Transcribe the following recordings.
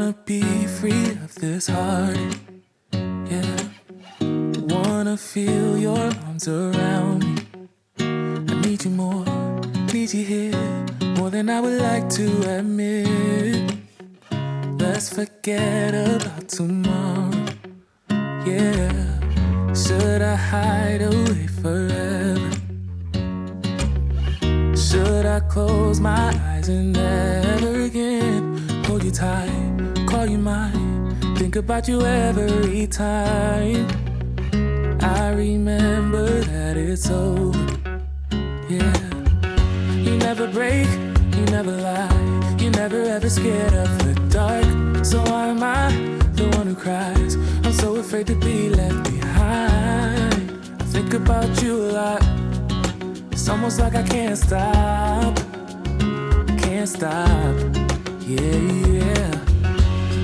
Wanna be free of this heart, yeah. Wanna feel your arms around me. I need you more, need you here, more than I would like to admit. Let's forget about tomorrow, yeah. Should I hide away forever? Should I close my eyes and never again hold you tight, call you mine, think about you every time? I remember that it's over, yeah. You never break, you never lie, you're never ever scared of the dark. So why am I the one who cries? I'm so afraid to be left behind. I think about you a lot. It's almost like I can't stop, yeah, yeah.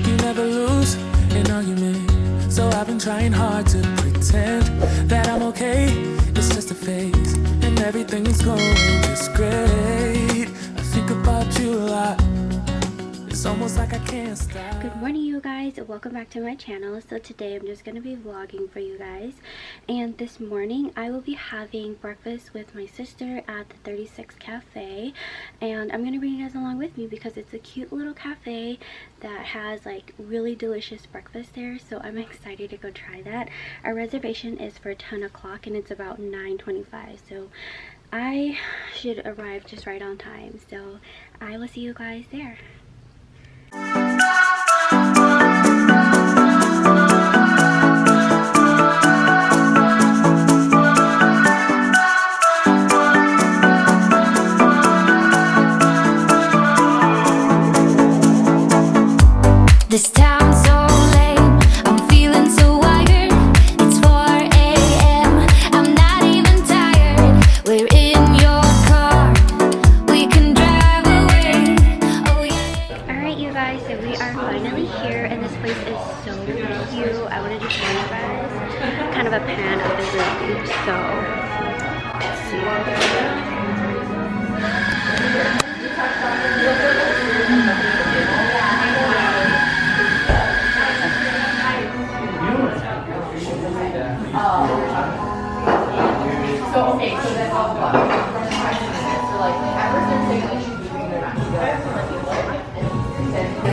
You never lose an argument, so I've been trying hard to pretend that I'm okay. It's just a phase, and everything is going just great. I think about you a lot. It's almost like I can't stop. Good morning, you guys. Welcome back to my channel. So today I'm just going to be vlogging for you guys. And this morning I will be having breakfast with my sister at the 36 Cafe. And I'm going to bring you guys along with me because it's a cute little cafe that has like really delicious breakfast there. So I'm excited to go try that. Our reservation is for 10 o'clock and it's about 9:25. So I should arrive just right on time. So I will see you guys there. This town's so lame, I'm feeling so wired. It's 4 a.m., I'm not even tired. We're in your car, we can drive away. Oh yeah. Alright you guys, so we are finally here and this place is so cute. I wanted to show you guys kind of a pan of the room. So, let's see. So okay, so then I'll go. So like ever since they like should be doing their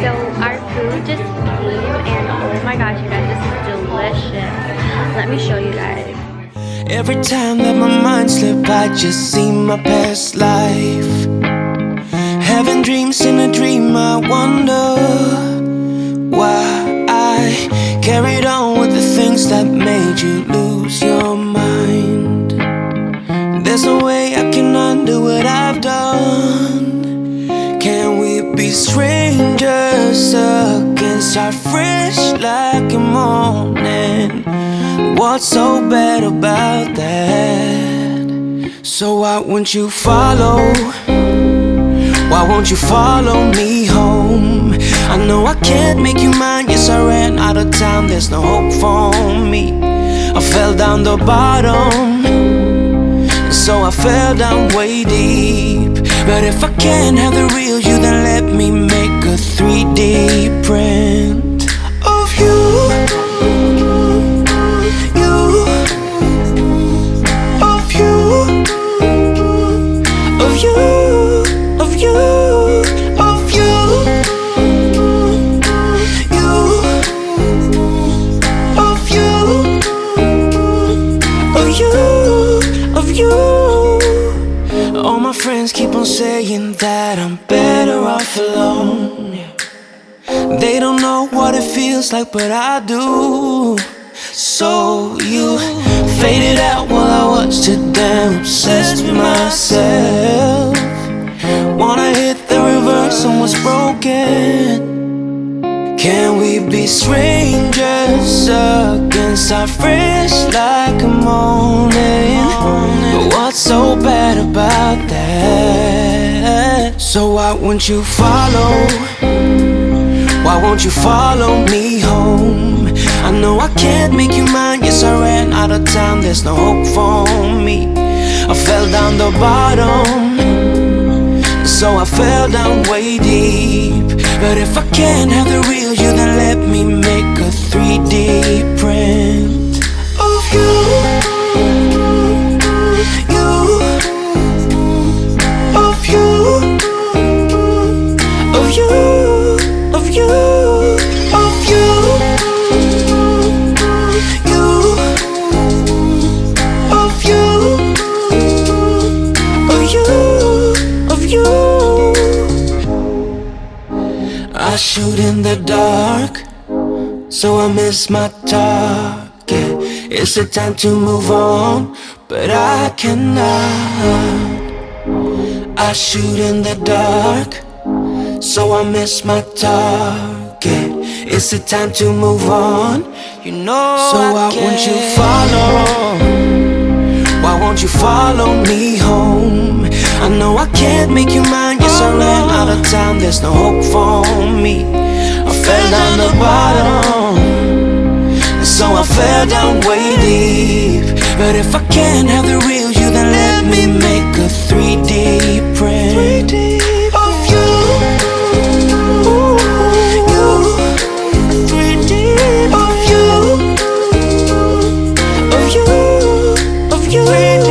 So our food just came and oh my gosh you guys, this is delicious. Let me show you guys. Every time that my mind slips, I just see my past life. Having dreams in a dream, I wonder why I carried on with the things that made you lose your mind. There's no way I can undo what I've done. Can we be strangers again, start fresh like a morning? What's so bad about that? So why won't you follow? Why won't you follow me home? I know I can't make you mine. Yes, I ran out of town. There's no hope for me. I fell down the bottom, so I fell down way deep. But if I can't have the real you, then let me make a 3D print of you. Keep on saying that I'm better off alone. They don't know what it feels like, but I do. So you faded out while I was too damn obsessed with myself. Wanna hit the reverse on what's broken. Can we be strangers again, start fresh like a morning? But what's so bad about that? So why won't you follow? Why won't you follow me home? I know I can't make you mine. Yes, I ran out of town. There's no hope for me. I fell down the bottom, so I fell down way deep. But if I can't have the real you, then let me make a 3D print of you, of you, of you, of you, of you, of you, of you, of you. I shoot in the dark, so I miss my target. It's a time to move on, but I cannot. I shoot in the dark, so I miss my target. It's a time to move on, you know. So why won't you follow? Why won't you follow me home? I know I can't make you mine. Yes, I ran out of time. There's no hope for me. I fell down the bottom, so I fell down way deep. But if I can't have the real you, then let me make a 3D print of you, you, 3D of you, of you, of you, 3D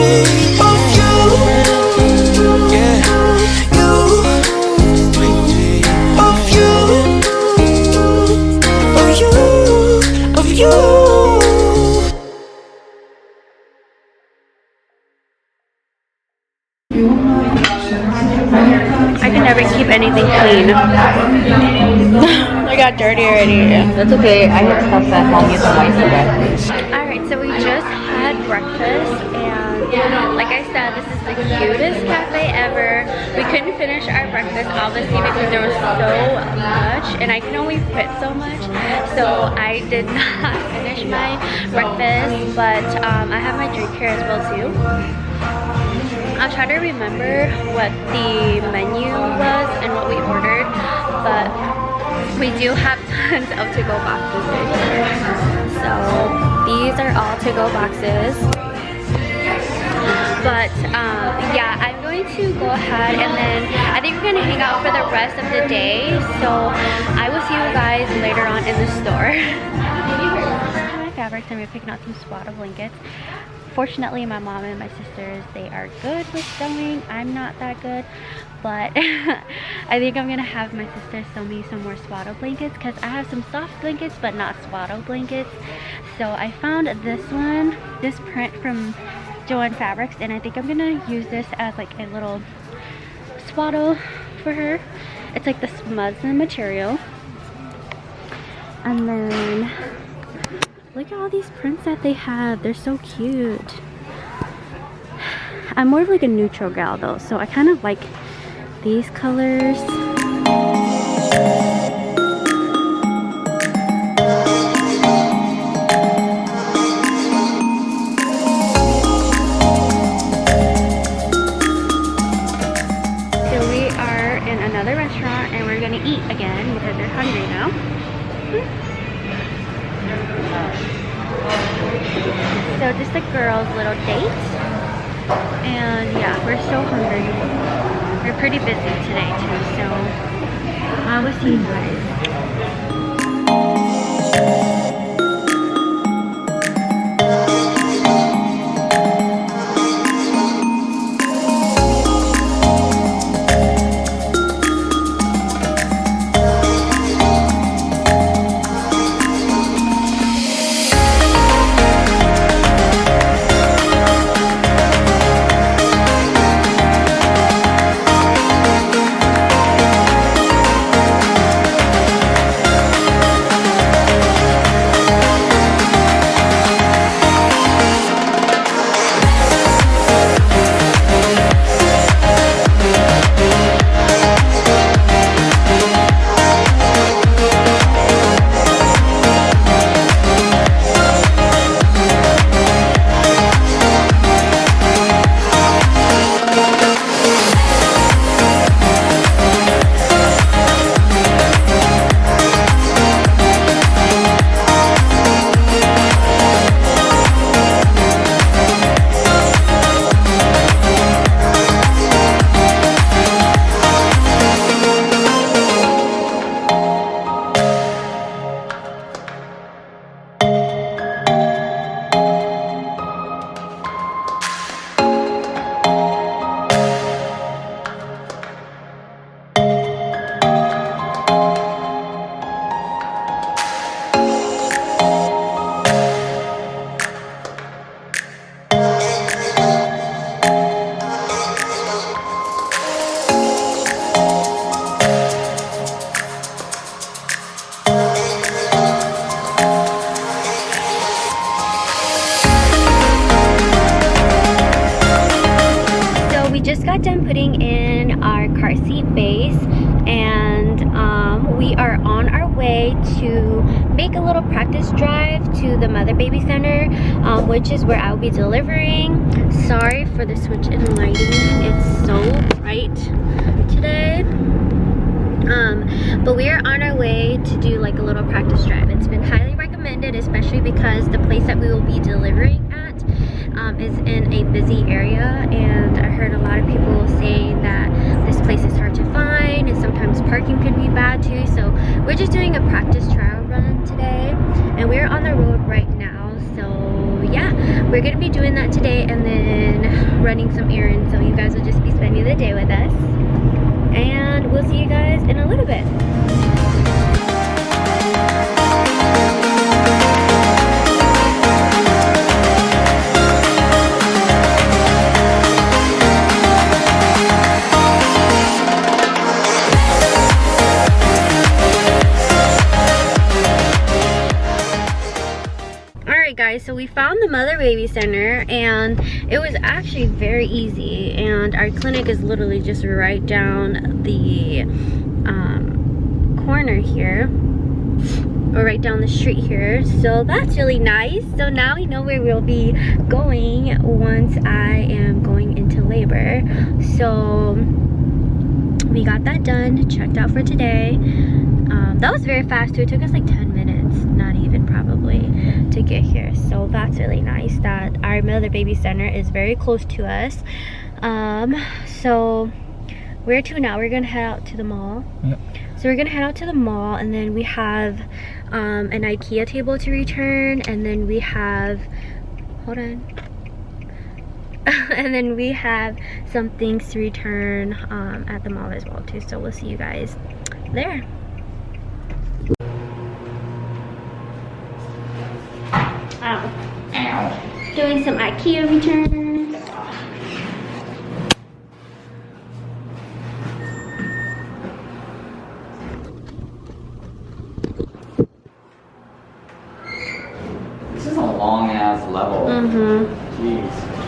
of you, yeah, you, 3D of you, of you, of you. I can never keep anything clean. I got dirty already. That's okay. I had stuff at home. You have some today. Alright, so we just had breakfast, and like I said, this is the cutest cafe ever. We couldn't finish our breakfast, obviously, because there was so much, and I can only fit so much, so I did not finish my breakfast, but I have my drink here as well too. I'll try to remember what the menu was and what we ordered, but we do have tons of to-go boxes here. So these are all to-go boxes. But yeah, I'm going to go ahead, and then I think we're going to hang out for the rest of the day. So I will see you guys later on in the store. My fabrics, and we're picking out some swaddle blankets. Fortunately, my mom and my sisters, they are good with sewing. I'm not that good, but I think I'm gonna have my sister sew me some more swaddle blankets, because I have some soft blankets but not swaddle blankets. So I found this one, this print from Joann Fabrics, and I think I'm gonna use this as like a little swaddle for her. It's like the muslin material. And then look at all these prints that they have. They're so cute. I'm more of like a neutral gal though, so I kind of like these colors. So we are in another restaurant, and we're gonna eat again because we're hungry now. So just a girls' little date, and yeah, we're so hungry. We're pretty busy today too, so I will see you guys. putting in our car seat base, and we are on our way to make a little practice drive to the mother baby center, which is where I'll be delivering. Sorry for the switch in lighting, it's so bright today. But we are on our way to do like a little practice drive. It's been highly recommended, especially because the place that we will be delivering at is in a busy area, and I heard a lot of people saying that this place is hard to find and sometimes parking could be bad too. So we're just doing a practice trial run today, and we're on the road right now. So yeah, we're gonna be doing that today and then running some errands. So you guys will just be spending the day with us, and we'll see you guys in a little bit. Guys, so we found the mother baby center, and it was actually very easy, and our clinic is literally just right down the corner here, or right down the street here, so that's really nice. So now we know where we'll be going once I am going into labor. So we got that done, checked out for today. That was very fast too. It took us like 10 minutes, not even probably, to get here. So that's really nice that our mother baby center is very close to us. So where to now? We're gonna head out to the mall. Yep. So we're gonna head out to the mall, and then we have an IKEA table to return, and then we have, hold on. And then we have some things to return at the mall as well too. So we'll see you guys there. Ow. Doing some IKEA returns. This is a long ass level. Mm-hmm. Jeez.